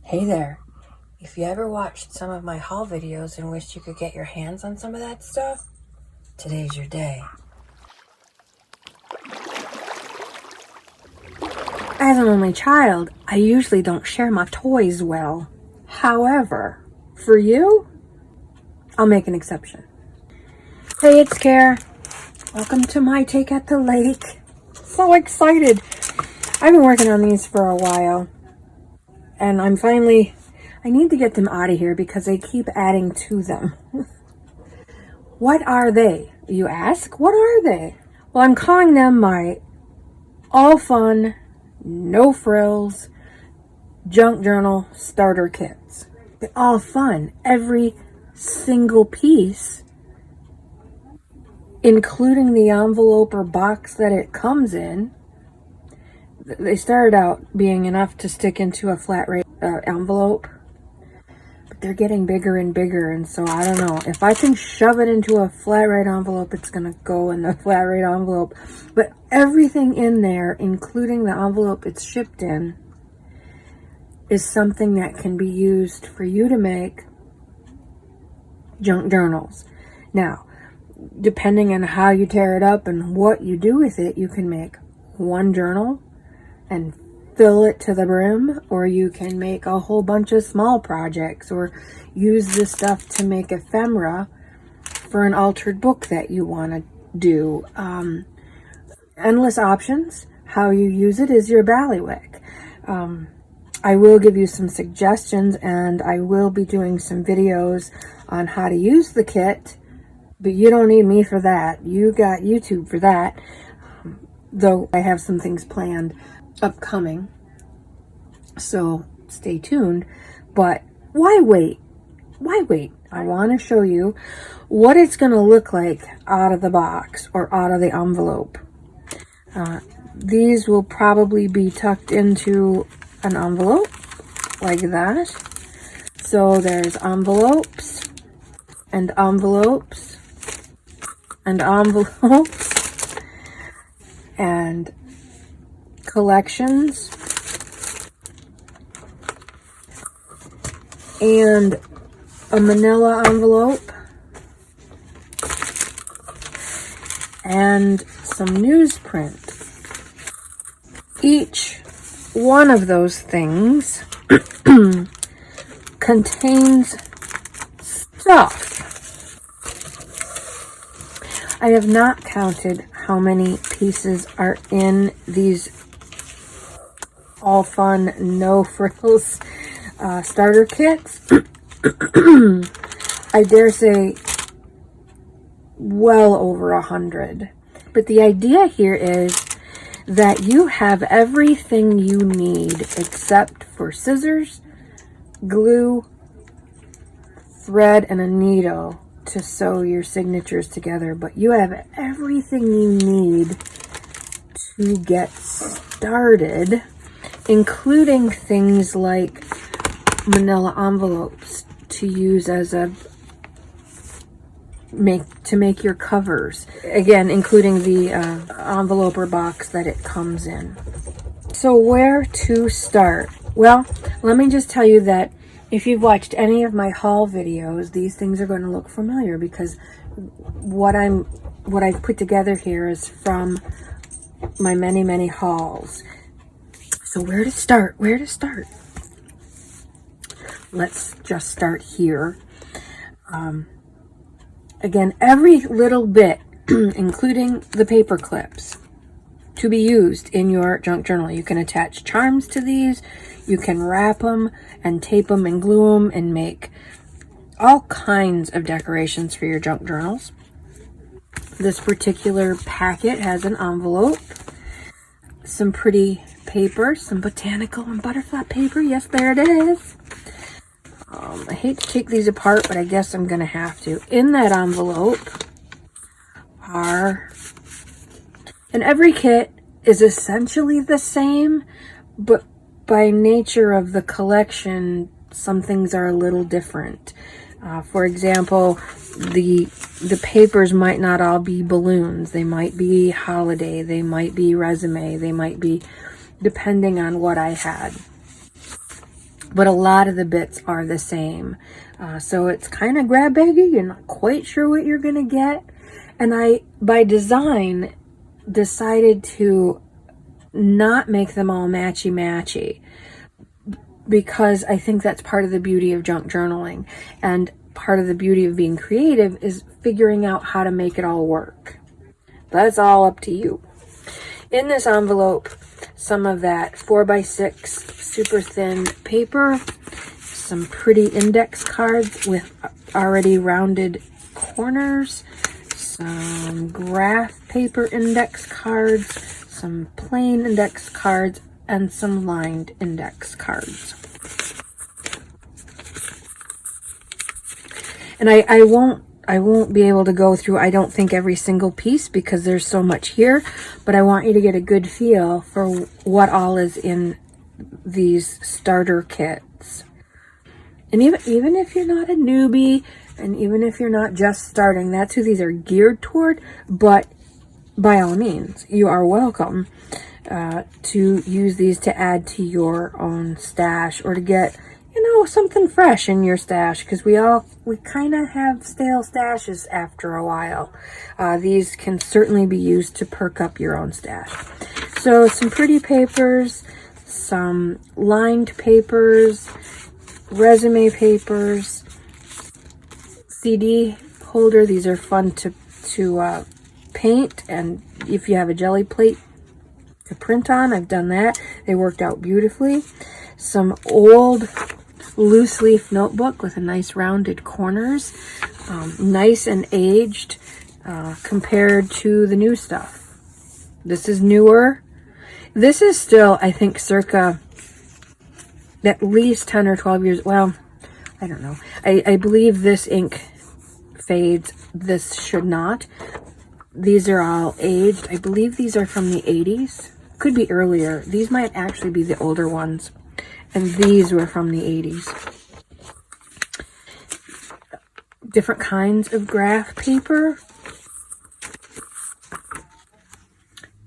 Hey there. If you ever watched some of my haul videos and wished you could get your hands on some of that stuff, today's your day. As an only child, I usually don't share my toys well. However, for you, I'll make an exception. Hey, it's Care. Welcome to my take at the lake. So excited. I've been working on these for a while. And I need to get them out of here because they keep adding to them. What are they, you ask? What are they? Well, I'm calling them my all fun, no frills, junk journal starter kits. They're all fun. Every single piece, including the envelope or box that it comes in. They started out being enough to stick into a flat rate envelope, but they're getting bigger and bigger, and so I don't know. If I can shove it into a flat rate envelope, it's going to go in the flat rate envelope. But everything in there, including the envelope it's shipped in, is something that can be used for you to make junk journals. Now, depending on how you tear it up and what you do with it, you can make one journal and fill it to the brim, or you can make a whole bunch of small projects, or use this stuff to make ephemera for an altered book that you want to do. Endless options. How you use it is your ballywick. I will give you some suggestions, and I will be doing some videos on how to use the kit, but you don't need me for that. You got YouTube for that, though I have some things planned upcoming, so stay tuned. But why wait? I want to show you what it's going to look like out of the box or out of the envelope. These will probably be tucked into an envelope like that. So there's envelopes and envelopes and envelopes and collections and a manila envelope and some newsprint. Each one of those things contains stuff. I have not counted how many pieces are in these all fun, no frills starter kits. I dare say well over 100. But the idea here is that you have everything you need except for scissors, glue, thread, and a needle to sew your signatures together. But you have everything you need to get started, including things like manila envelopes to use as to make your covers. Again, including the envelope or box that it comes in. So where to start? Well, let me just tell you that if you've watched any of my haul videos, these things are going to look familiar, because what I've put together here is from my many hauls. So where to start? Let's just start here. Again, every little bit, including the paper clips, to be used in your junk journal. You can attach charms to these. You can wrap them and tape them and glue them and make all kinds of decorations for your junk journals. This particular packet has an envelope, some pretty paper, some botanical and butterfly paper. Yes, there it is. I hate to take these apart, but I guess I'm going to have to. In that envelope are, and every kit is essentially the same, but by nature of the collection, some things are a little different. For example, the papers might not all be balloons. They might be holiday. They might be resume. They might be, depending on what I had. but a lot of the bits are the same. So it's kind of grab baggy. You're not quite sure what you're going to get. And I, by design, decided to not make them all matchy-matchy, because I think that's part of the beauty of junk journaling. And part of the beauty of being creative is figuring out how to make it all work. That's all up to you. In this envelope, some of that 4x6 super thin paper, some pretty index cards with already rounded corners, some graph paper index cards, some plain index cards, and some lined index cards. And I won't be able to go through, I don't think, every single piece because there's so much here, but I want you to get a good feel for what all is in these starter kits. And even if you're not a newbie, and even if you're not just starting, that's who these are geared toward. But by all means, you are welcome to use these to add to your own stash, or to get, something fresh in your stash, because we kind of have stale stashes after a while. These can certainly be used to perk up your own stash. So some pretty papers, some lined papers, resume papers, CD holder. These are fun to paint, and if you have a jelly plate to print on, I've done that. They worked out beautifully. Some old loose leaf notebook with a nice rounded corners, nice and aged compared to the new stuff. This is newer. This is still, I think, circa at least 10 or 12 years. Well, I don't know. I believe this ink fades. This should not. These are all aged. I believe these are from the 80s. Could be earlier. These might actually be the older ones. And these were from the 80s. Different kinds of graph paper.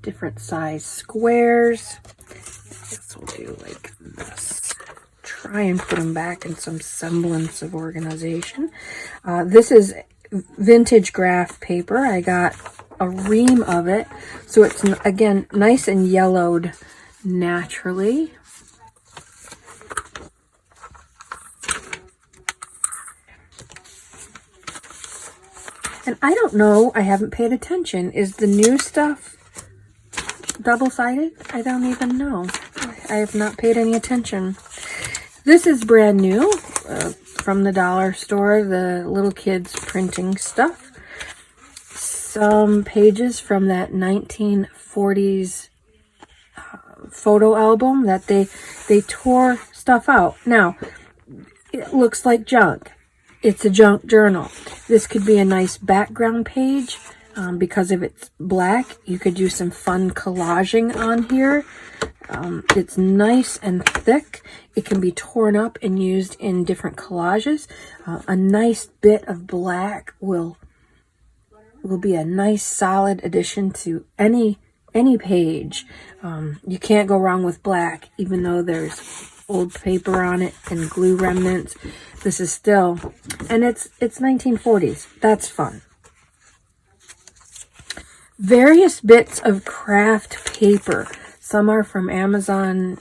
Different size squares. I guess we'll do like this. Try and put them back in some semblance of organization. This is vintage graph paper. I got a ream of it. So it's, again, nice and yellowed naturally. And I don't know, I haven't paid attention. Is the new stuff double-sided? I don't even know. I have not paid any attention. This is brand new from the dollar store, the little kids printing stuff. Some pages from that 1940s photo album that they tore stuff out. Now, it looks like junk. It's a junk journal. This could be a nice background page because if it's black, you could do some fun collaging on here. It's nice and thick. It can be torn up and used in different collages. A nice bit of black will be a nice solid addition to any page. You can't go wrong with black, even though there's old paper on it and glue remnants. This is still, and it's 1940s. That's fun. Various bits of craft paper. Some are from Amazon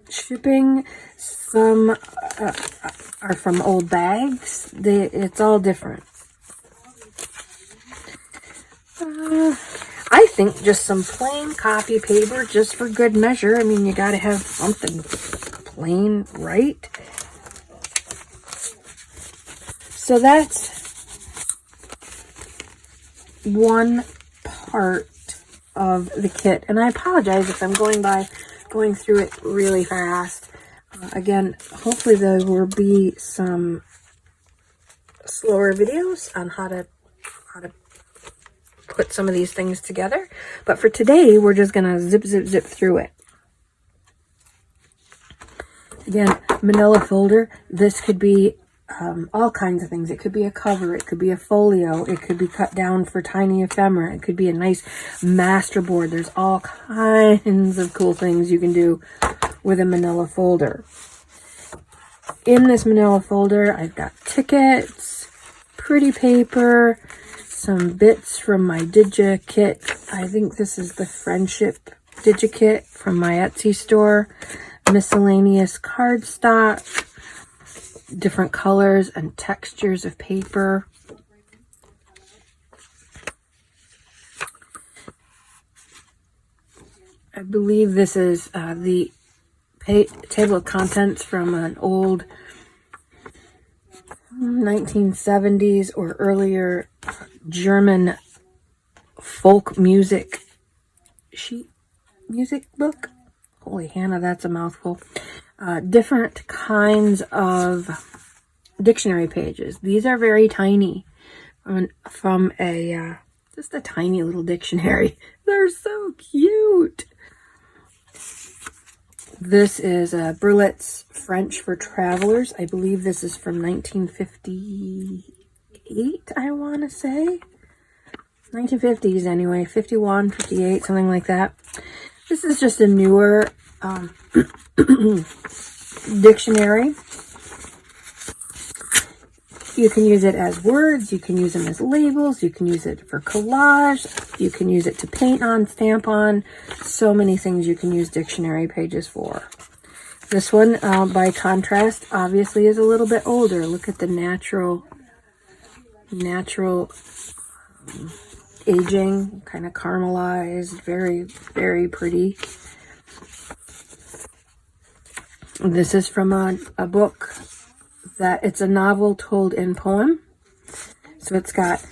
shipping. Some are from old bags. It's all different. I think just some plain copy paper, just for good measure. I mean, you got to have something plain, right? So that's one part of the kit. And I apologize if I'm going through it really fast. Again, hopefully there will be some slower videos on how to put some of these things together. But for today, we're just going to zip through it. Again, manila folder. This could be all kinds of things. It could be a cover. It could be a folio. It could be cut down for tiny ephemera. It could be a nice master board. There's all kinds of cool things you can do with a manila folder. In this manila folder, I've got tickets, pretty paper, some bits from my DigiKit. I think this is the Friendship DigiKit from my Etsy store. Miscellaneous cardstock, different colors and textures of paper. I believe this is the table of contents from an old 1970s or earlier German folk music sheet music book. Holy Hannah, that's a mouthful. Different kinds of dictionary pages. These are very tiny from a just a tiny little dictionary. They're so cute. This is Berlet's French for Travelers. I believe this is from 1958, I want to say. 1950s anyway, 51, 58, something like that. This is just a newer dictionary. You can use it as words, you can use them as labels, you can use it for collage, you can use it to paint on, stamp on. So many things you can use dictionary pages for. This one, by contrast, obviously is a little bit older. Look at the natural aging, kind of caramelized, very, very pretty. This is from a book that it's a novel told in poem. So it's got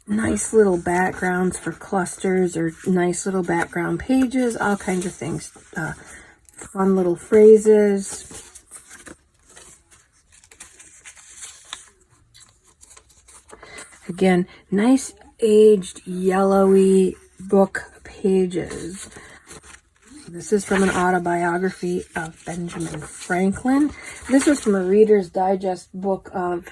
nice little backgrounds for clusters or nice little background pages, all kinds of things. Fun little phrases. Again, nice aged yellowy book pages. This is from an autobiography of Benjamin Franklin. This was from a Reader's Digest book of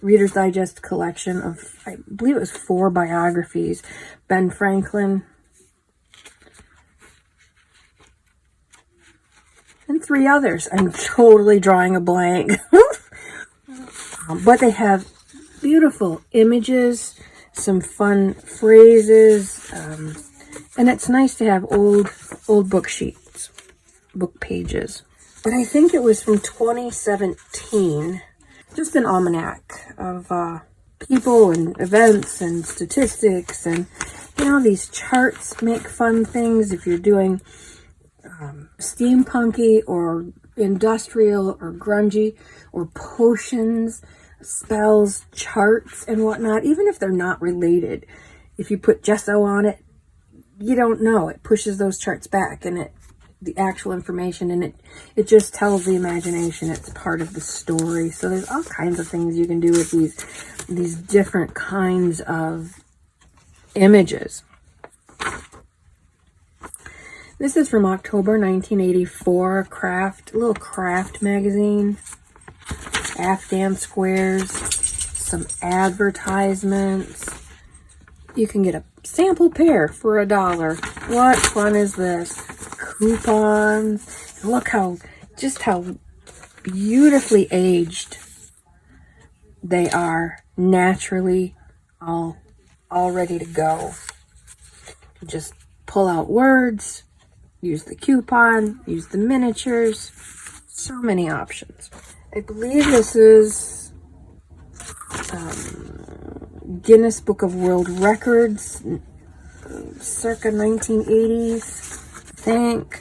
Reader's Digest collection of, I believe it was 4 biographies. Ben Franklin and 3 others. I'm totally drawing a blank. But they have beautiful images, some fun phrases, and it's nice to have old book sheets, book pages. But I think it was from 2017, just an almanac of people and events and statistics, and these charts make fun things if you're doing steampunky or industrial or grungy or potions, spells, charts and whatnot. Even if they're not related, if you put gesso on it, you don't know, it pushes those charts back, and the actual information in it just tells the imagination. It's part of the story. So there's all kinds of things you can do with these different kinds of images. This is from October 1984, a little craft magazine. Afghan squares, some advertisements. You can get a sample pair for $1. What fun is this? Coupons. Look how beautifully aged they are, naturally all ready to go. Just pull out words, use the coupon, use the miniatures. So many options. I believe this is Guinness Book of World Records, circa 1980s, I think.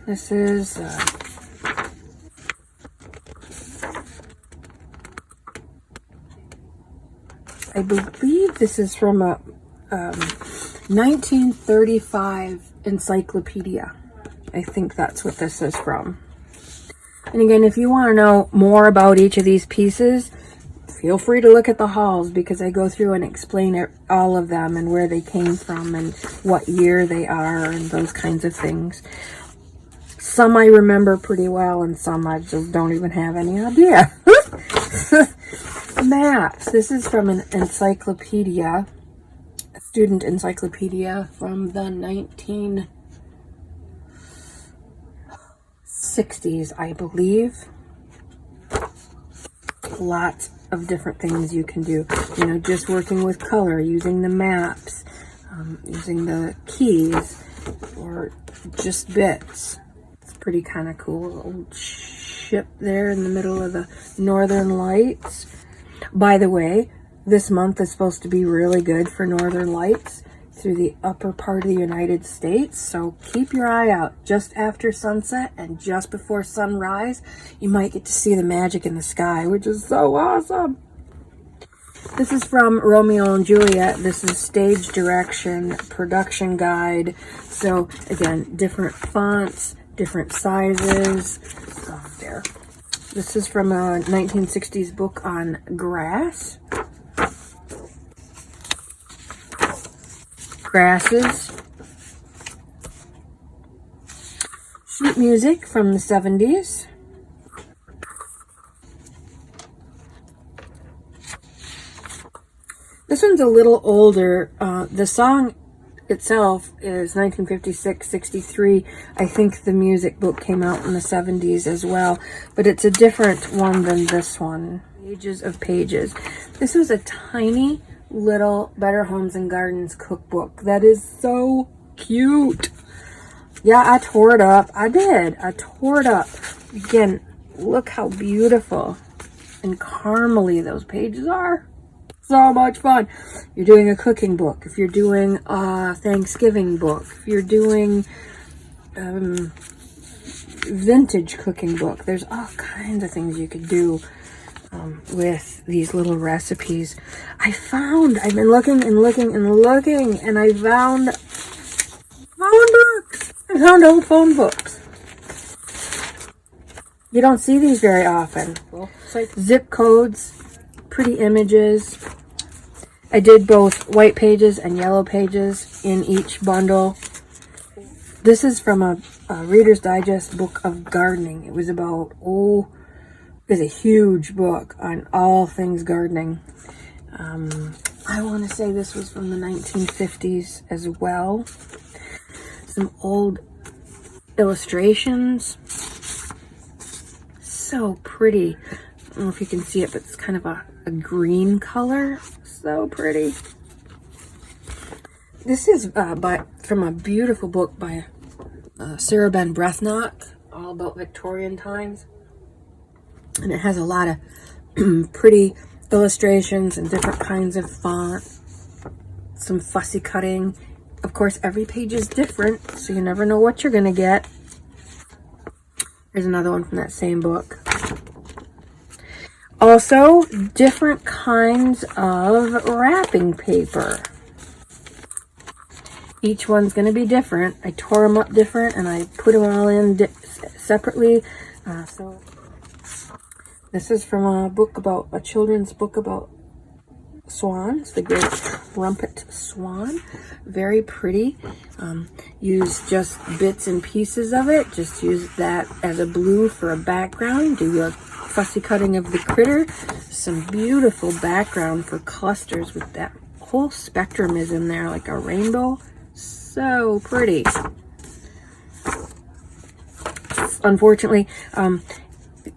This is I believe this is from a 1935 encyclopedia. I think that's what this is from. And again, if you want to know more about each of these pieces, feel free to look at the hauls, because I go through and explain all of them and where they came from and what year they are and those kinds of things. Some I remember pretty well, and some I just don't even have any idea. Maps. This is from an encyclopedia, a student encyclopedia from the 60s, I believe. Lots of different things you can do. You know, just working with color, using the maps, using the keys, or just bits. It's pretty kind of cool. Old ship there in the middle of the northern lights. By the way, this month is supposed to be really good for northern lights through the upper part of the United States, so keep your eye out. Just after sunset and just before sunrise, you might get to see the magic in the sky, which is so awesome. This is from Romeo and Juliet. This is stage direction, production guide. So again, different fonts, different sizes. There. This is from a 1960s book on grass. Grasses. Sheet music from the 70s. This one's a little older. The song itself is 1956-63. I think the music book came out in the 70s as well, but it's a different one than this one. Pages of pages. This was a tiny little Better Homes and Gardens cookbook. That is so cute. Yeah, I tore it up. I did. I tore it up. Again, look how beautiful and caramely those pages are. So much fun. You're doing a cooking book. If you're doing a Thanksgiving book. If you're doing vintage cooking book. There's all kinds of things you could do with these little recipes. I've been looking and looking and looking, and I found phone books. I found old phone books. You don't see these very often. Zip codes, pretty images. I did both white pages and yellow pages in each bundle. This is from a Reader's Digest book of gardening. It was about, it's a huge book on all things gardening. I want to say this was from the 1950s as well. Some old illustrations. So pretty. I don't know if you can see it, but it's kind of a green color. So pretty. This is from a beautiful book by Sarah Ben Breathnock, all about Victorian times. And it has a lot of pretty illustrations and different kinds of font, some fussy cutting. Of course, every page is different, so you never know what you're going to get. There's another one from that same book. Also, different kinds of wrapping paper. Each one's going to be different. I tore them up different, and I put them all in separately. So this is from a children's book about swans, the great trumpet swan. Very pretty. Use just bits and pieces of it. Just use that as a blue for a background. Do a fussy cutting of the critter. Some beautiful background for clusters with that whole spectrum is in there, like a rainbow. So pretty. Unfortunately,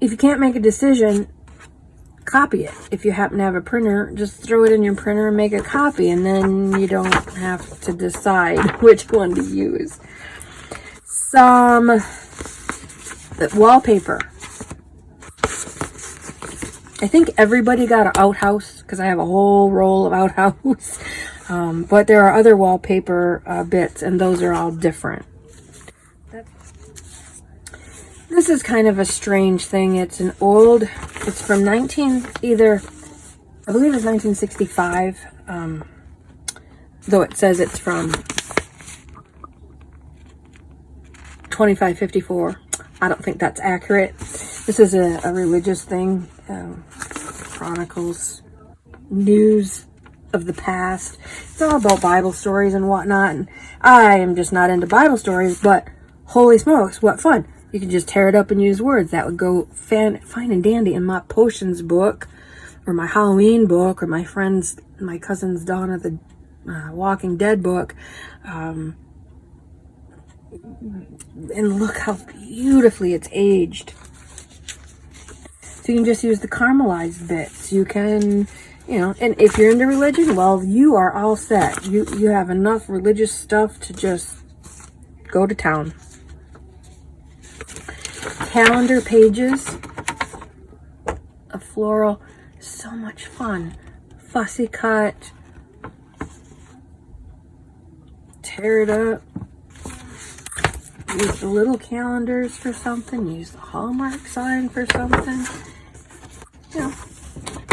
if you can't make a decision, copy it. If you happen to have a printer, just throw it in your printer and make a copy, and then you don't have to decide which one to use. Some wallpaper. I think everybody got an outhouse because I have a whole roll of outhouse. But there are other wallpaper bits, and those are all different. This is kind of a strange thing. It's from I believe it's 1965, though it says it's from 2554. I don't think that's accurate. This is a religious thing, chronicles news of the past. It's all about Bible stories and whatnot, and I am just not into Bible stories, but holy smokes, what fun. You can just tear it up and use words. That would go fine and dandy in my potions book, or my Halloween book, or my cousin's Dawn of the Walking Dead book. And look how beautifully it's aged. So you can just use the caramelized bits. You can, you know, and if you're into religion, well, you are all set. You have enough religious stuff to just go to town. Calendar pages. A floral. So much fun. Fussy cut. Tear it up. Use the little calendars for something. Use the Hallmark sign for something. You know,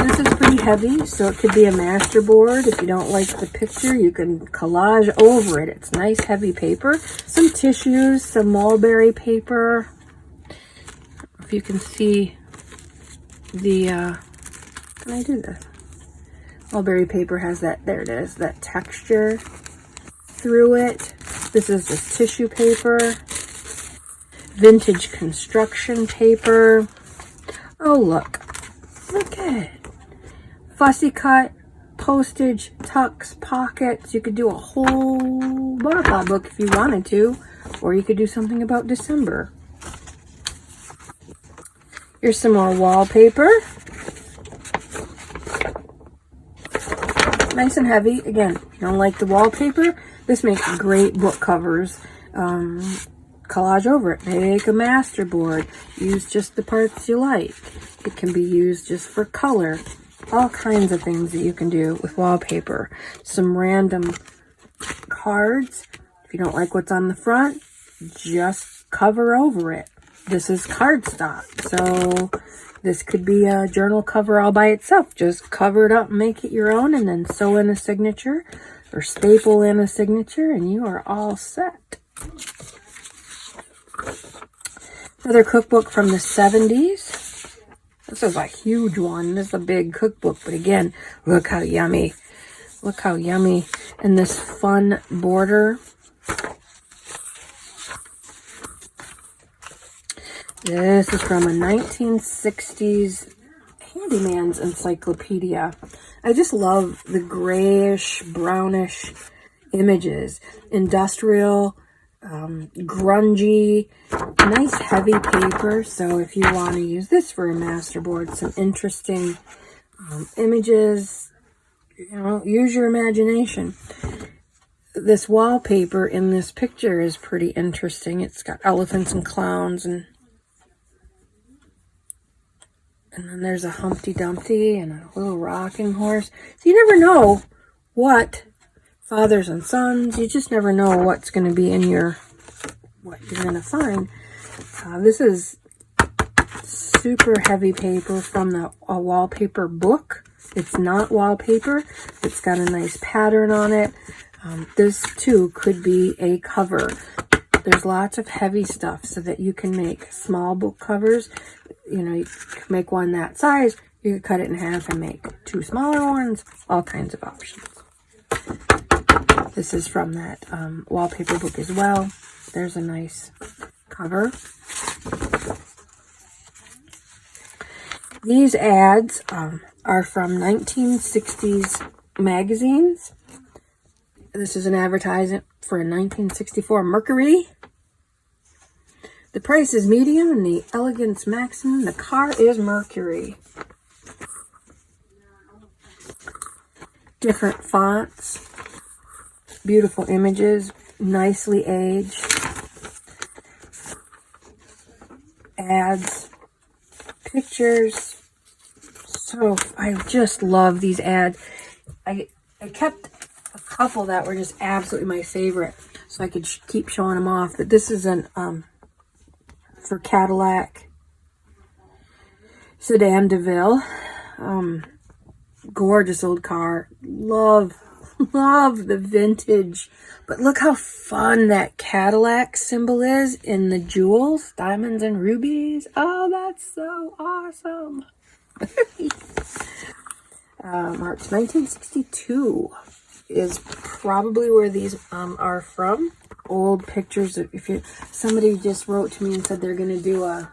this is pretty heavy, so it could be a master board. If you don't like the picture, you can collage over it. It's nice, heavy paper. Some tissues, some mulberry paper. If you can see the, can I do this? Mulberry paper has that, there it is, that texture through it. This is just tissue paper. Vintage construction paper. Oh, look. Look at it. Fussy cut, postage, tucks, pockets. You could do a whole waterfall book if you wanted to. Or you could do something about December. Here's some more wallpaper. Nice and heavy. Again, if you don't like the wallpaper, this makes great book covers. Collage over it. Make a master board. Use just the parts you like. It can be used just for color. All kinds of things that you can do with wallpaper. Some random cards. If you don't like what's on the front, just cover over it. This is cardstock, so this could be a journal cover all by itself. Just cover it up, make it your own, and then sew in a signature or staple in a signature, and you are all set. Another cookbook from the 70s. This is a huge one. This is a big cookbook, but again, look how yummy. Look how yummy. And this fun border. This is from a 1960s handyman's encyclopedia. I just love the grayish, brownish images. Industrial, grungy, nice heavy paper. So if you want to use this for a master board, some interesting images, you know, use your imagination. This wallpaper in this picture is pretty interesting. It's got elephants and clowns, and then there's a Humpty Dumpty and a little rocking horse. So you never know what fathers and sons, you just never know what's going to be in what you're going to find. This is super heavy paper from a wallpaper book. It's not wallpaper. It's got a nice pattern on it. This too could be a cover. There's lots of heavy stuff so that you can make small book covers. You know, you can make one that size. You could cut it in half and make two smaller ones. All kinds of options. This is from that wallpaper book as well. There's a nice cover. These ads are from 1960s magazines. This is an advertisement for a 1964 Mercury. The price is medium and the elegance maximum. The car is Mercury. Different fonts. Beautiful images. Nicely aged. Ads. Pictures. So I just love these ads. I kept a couple that were just absolutely my favorite, so I could keep showing them off. But this is an for Cadillac Sedan DeVille. Gorgeous old car. Love the vintage. But look how fun that Cadillac symbol is in the jewels, diamonds and rubies. Oh, that's so awesome. March 1962 is probably where these are from. Old pictures. Somebody just wrote to me and said they're going to do a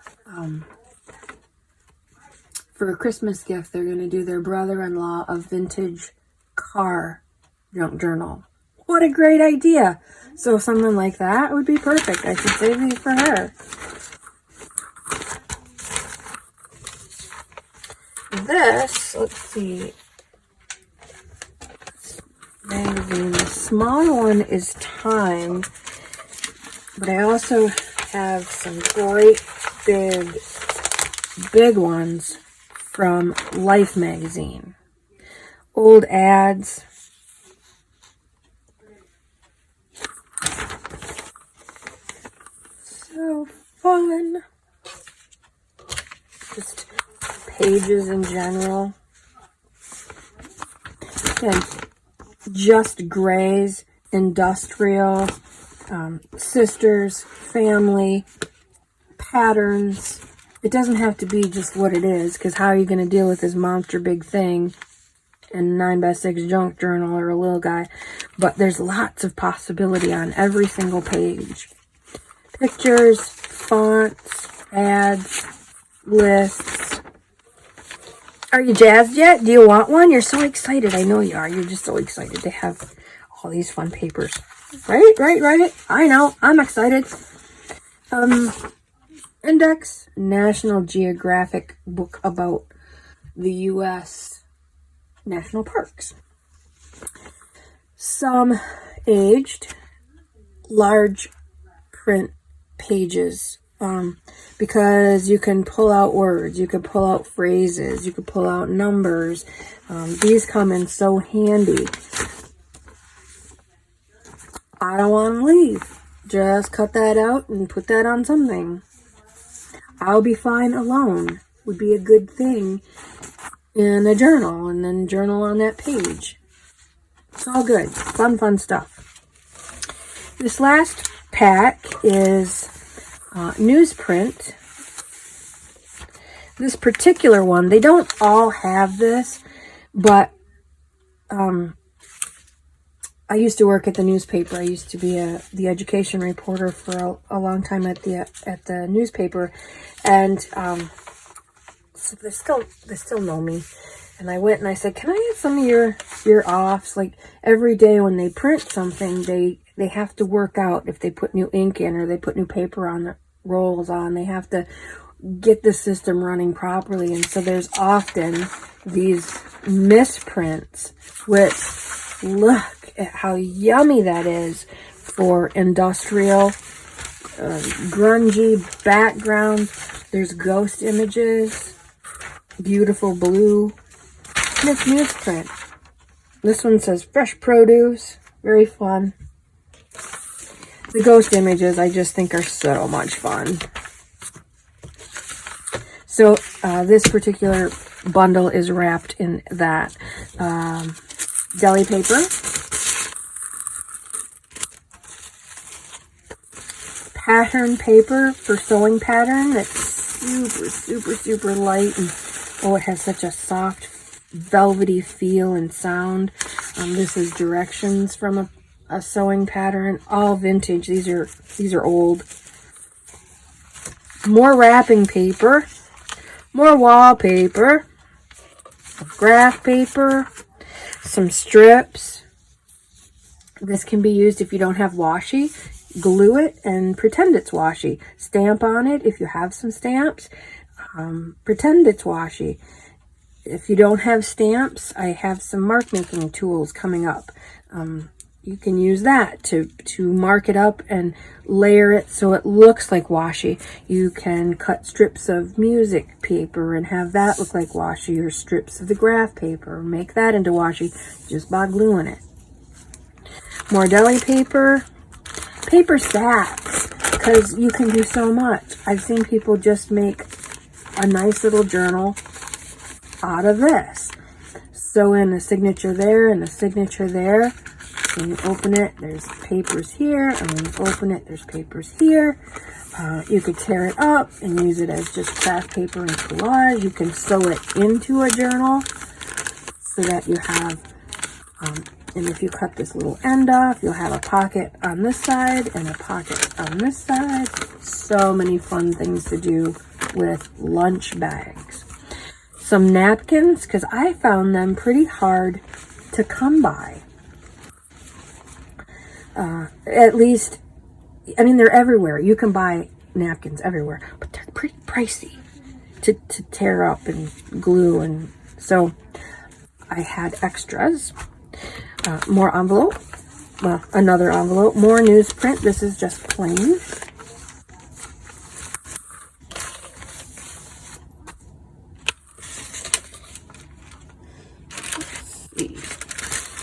for a Christmas gift, they're going to do their brother-in-law a vintage car junk journal. What a great idea. So something like that would be perfect. I should save these for her. This, let's see, magazine. The smaller one is Time, but I also have some great big ones from Life magazine. Old ads. So fun. Just pages in general. Again, just grays, industrial, sisters, family, patterns. It doesn't have to be just what it is, because how are you going to deal with this monster big thing in 9x6 junk journal or a little guy? But there's lots of possibility on every single page. Pictures, fonts, ads, lists. Are you jazzed yet? Do you want one? You're so excited. I know you are. You're just so excited to have all these fun papers. Right. I know. I'm excited. Index, National Geographic book about the U.S. national parks. Some aged, large print pages, because you can pull out words, you can pull out phrases, you can pull out numbers. These come in so handy. I don't want to leave. Just cut that out and put that on something. I'll be fine alone would be a good thing in a journal, and then journal on that page. It's all good. Fun stuff. This last pack is Newsprint. This particular one, they don't all have this, but I used to work at the newspaper. I used to be the education reporter for a long time at the newspaper, and so they still know me. And I went and I said, "Can I have some of your offs?" Like every day when they print something, they have to work out if they put new ink in or they put new paper on the rolls on. They have to get the system running properly, and so there's often these misprints, which look at how yummy that is for industrial, grungy background. There's ghost images, beautiful blue, and it's newsprint. This one says fresh produce, very fun. The ghost images I just think are so much fun. So this particular bundle is wrapped in that deli paper, pattern paper for sewing pattern that's super light, and oh, it has such a soft velvety feel and sound. This is directions from a sewing pattern, all vintage. These are old. More wrapping paper, more wallpaper, graph paper, some strips. This can be used if you don't have washi. Glue it and pretend it's washi. Stamp on it if you have some stamps. Pretend it's washi. If you don't have stamps, I have some mark making tools coming up. You can use that to mark it up and layer it so it looks like washi. You can cut strips of music paper and have that look like washi, or strips of the graph paper. Make that into washi just by gluing it. More deli paper. Paper sacks, because you can do so much. I've seen people just make a nice little journal out of this. Sew in a signature there and a signature there. When you open it, there's papers here, and when you open it, there's papers here. You could tear it up and use it as just craft paper and collage. You can sew it into a journal so that you have, and if you cut this little end off, you'll have a pocket on this side and a pocket on this side. So many fun things to do with lunch bags. Some napkins, because I found them pretty hard to come by. At least, I mean, they're everywhere. You can buy napkins everywhere, but they're pretty pricey to tear up and glue. And so I had extras, more envelope, well, another envelope, more newsprint. This is just plain.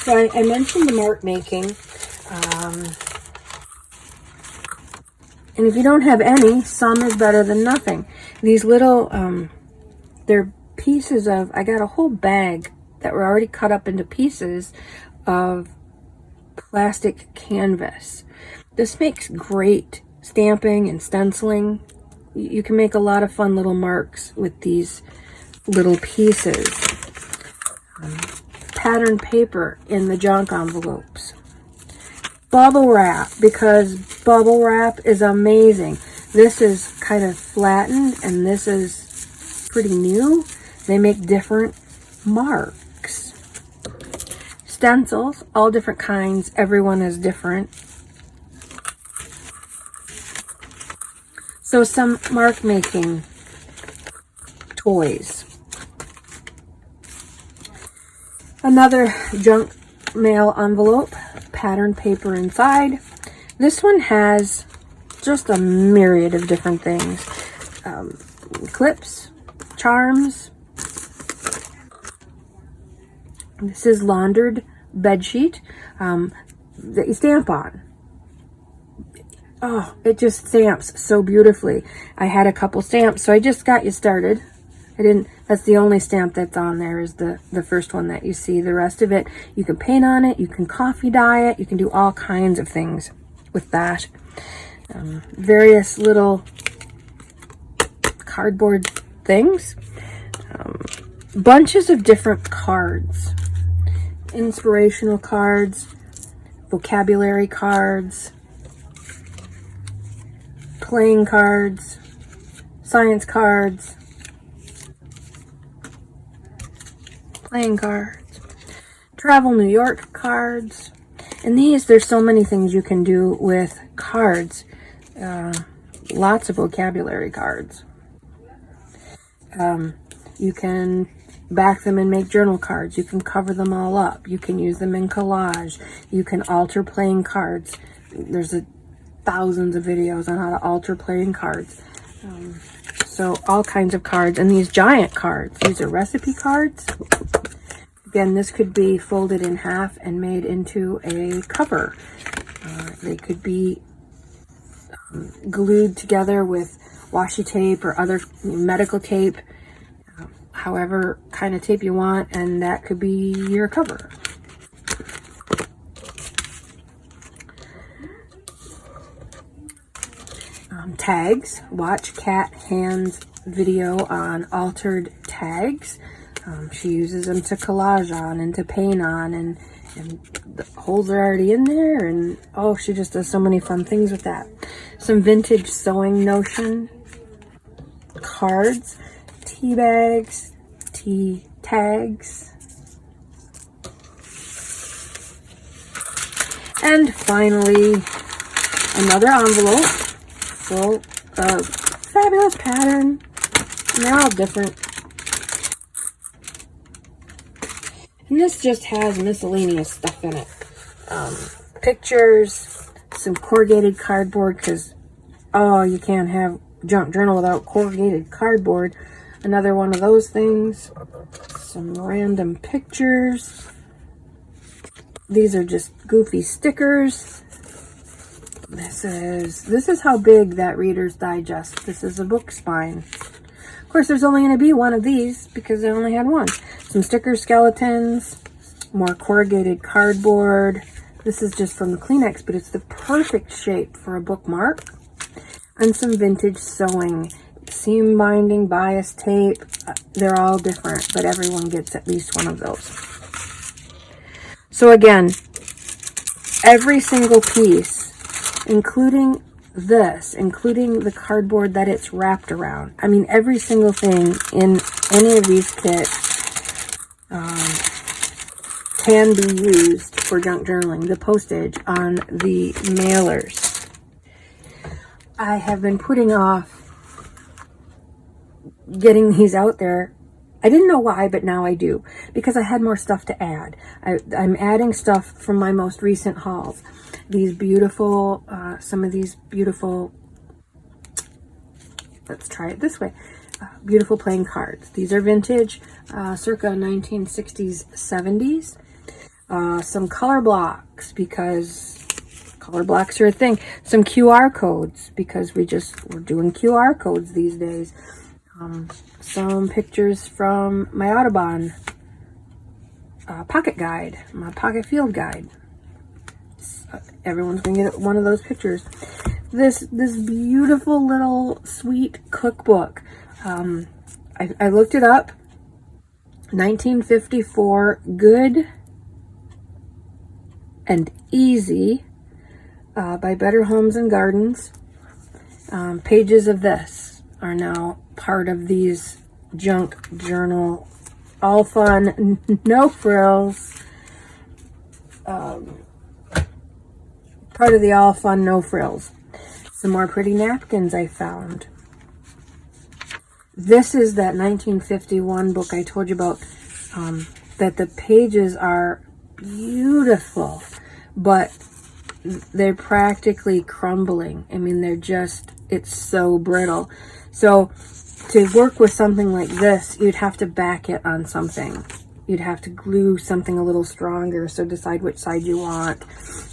So I mentioned the mark making. And if you don't have any, some is better than nothing. These little, they're pieces of, I got a whole bag that were already cut up into pieces of plastic canvas. This makes great stamping and stenciling. You can make a lot of fun little marks with these little pieces. Pattern paper in the junk envelopes. Bubble wrap, because bubble wrap is amazing. This is kind of flattened and this is pretty new. They make different marks. Stencils, all different kinds. Everyone is different. So some mark making toys. Another junk mail envelope, pattern paper inside. This one has just a myriad of different things. Clips, charms. This is laundered bed sheet that you stamp on. Oh, it just stamps so beautifully. I had a couple stamps, so I just got you started. That's the only stamp that's on there is the first one that you see. The rest of it, you can paint on it, you can coffee dye it, you can do all kinds of things with that. Various little cardboard things. Bunches of different cards. Inspirational cards, vocabulary cards, playing cards, science cards, playing cards, Travel New York cards. And these, there's so many things you can do with cards. Lots of vocabulary cards. You can back them and make journal cards. You can cover them all up. You can use them in collage. You can alter playing cards. There's thousands of videos on how to alter playing cards. So all kinds of cards. And these giant cards, these are recipe cards. Again, this could be folded in half and made into a cover. They could be glued together with washi tape or other medical tape, however kind of tape you want, and that could be your cover. Tags. Watch Kat Hand's video on altered tags. She uses them to collage on and to paint on, and the holes are already in there, and oh, she just does so many fun things with that. Some vintage sewing notion cards, tea bags, tea tags, and finally another envelope full of fabulous pattern, and they're all different. And this just has miscellaneous stuff in it. Pictures, some corrugated cardboard, because, oh, you can't have junk journal without corrugated cardboard. Another one of those things. Some random pictures. These are just goofy stickers. This is how big that Reader's Digest. This is a book spine. Of course, there's only going to be one of these because I only had one. Some sticker skeletons, more corrugated cardboard. This is just from the Kleenex, but it's the perfect shape for a bookmark. And some vintage sewing, seam binding, bias tape. They're all different, but everyone gets at least one of those. So again, every single piece, including this, including the cardboard that it's wrapped around. I mean, every single thing in any of these kits can be used for junk journaling, the postage on the mailers. I have been putting off getting these out there. I didn't know why, but now I do, because I had more stuff to add. I'm adding stuff from my most recent hauls. These beautiful, some of these beautiful, let's try it this way, beautiful playing cards. These are vintage, circa 1960s, 70s. Some color blocks, because color blocks are a thing. Some QR codes, because we're doing QR codes these days. Some pictures from my Audubon pocket guide, my pocket field guide. Everyone's gonna get one of those pictures. This beautiful little sweet cookbook. I looked it up. 1954, good and easy, by Better Homes and Gardens. Pages of this are now part of these junk journal, all fun, no frills, part of the all fun, no frills. Some more pretty napkins I found. This is that 1951 book I told you about, that the pages are beautiful, but they're practically crumbling. I mean, it's so brittle. So to work with something like this, you'd have to back it on something. You'd have to glue something a little stronger, so decide which side you want,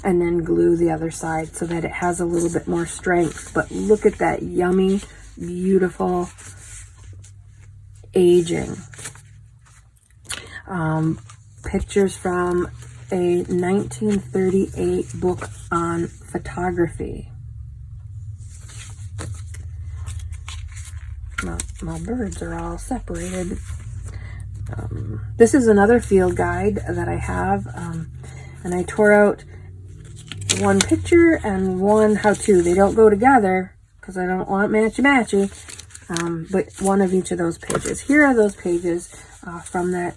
and then glue the other side so that it has a little bit more strength. But look at that yummy, beautiful aging. Pictures from a 1938 book on photography. My birds are all separated. This is another field guide that I have, and I tore out one picture and one how-to. They don't go together because I don't want matchy-matchy, but one of each of those pages. Here are those pages from that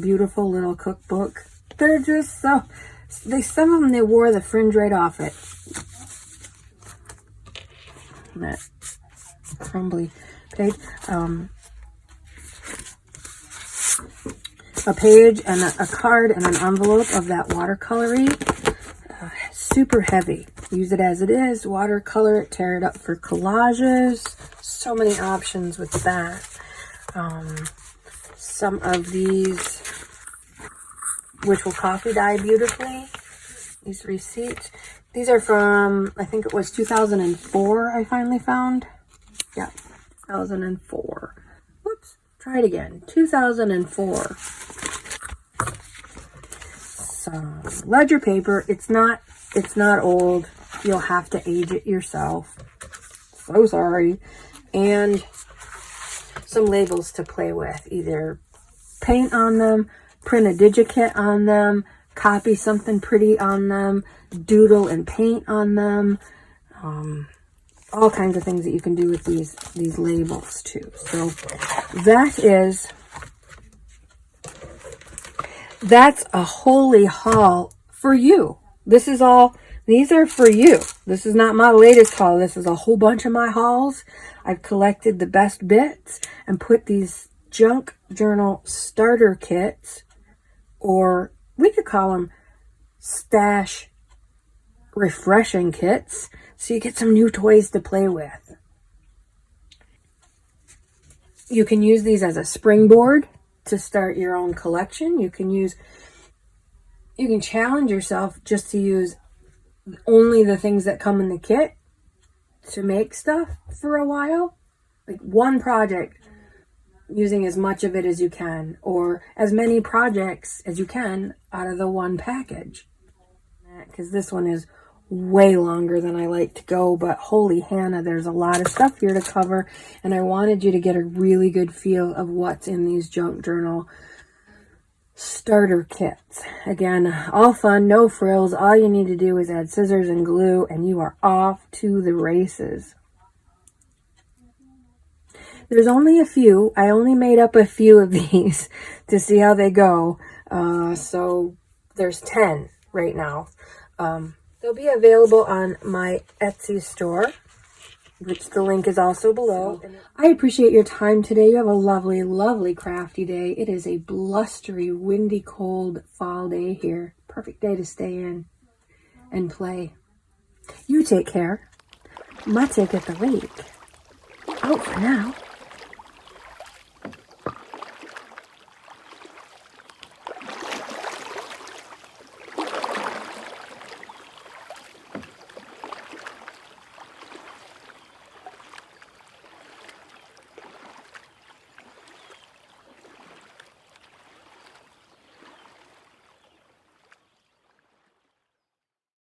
beautiful little cookbook. They're just so, some of them, they wore the fringe right off it. And that crumbly page. A page and a card and an envelope of that watercolory. Super heavy. Use it as it is. Watercolor it, tear it up for collages. So many options with that. Some of these, which will coffee dye beautifully. These receipts. These are from, I think it was 2004 I finally found. Yeah, 2004. Whoops, try it again. 2004. So, ledger paper, it's not old. You'll have to age it yourself. So sorry. And some labels to play with. Either paint on them, print a digikit on them, copy something pretty on them, doodle and paint on them. All kinds of things that you can do with these labels too. So that's a holy haul for you. These are for you. This is not my latest haul. This is a whole bunch of my hauls. I've collected the best bits and put these junk journal starter kits, or we could call them stash refreshing kits, so you get some new toys to play with. You can use these as a springboard to start your own collection. You can challenge yourself just to use only the things that come in the kit to make stuff for a while. Like one project, using as much of it as you can, or as many projects as you can out of the one package. Because this one is way longer than I like to go, but holy Hannah, there's a lot of stuff here to cover, and I wanted you to get a really good feel of what's in these junk journal starter kits. Again, all fun, no frills. All you need to do is add scissors and glue, and you are off to the races. There's only a few. I only made up a few of these to see how they go. So there's 10 right now. They'll be available on my Etsy store, which the link is also below. I appreciate your time today. You have a lovely, lovely crafty day. It is a blustery, windy, cold fall day here. Perfect day to stay in and play. You take care. Ma take at the lake. Out for now.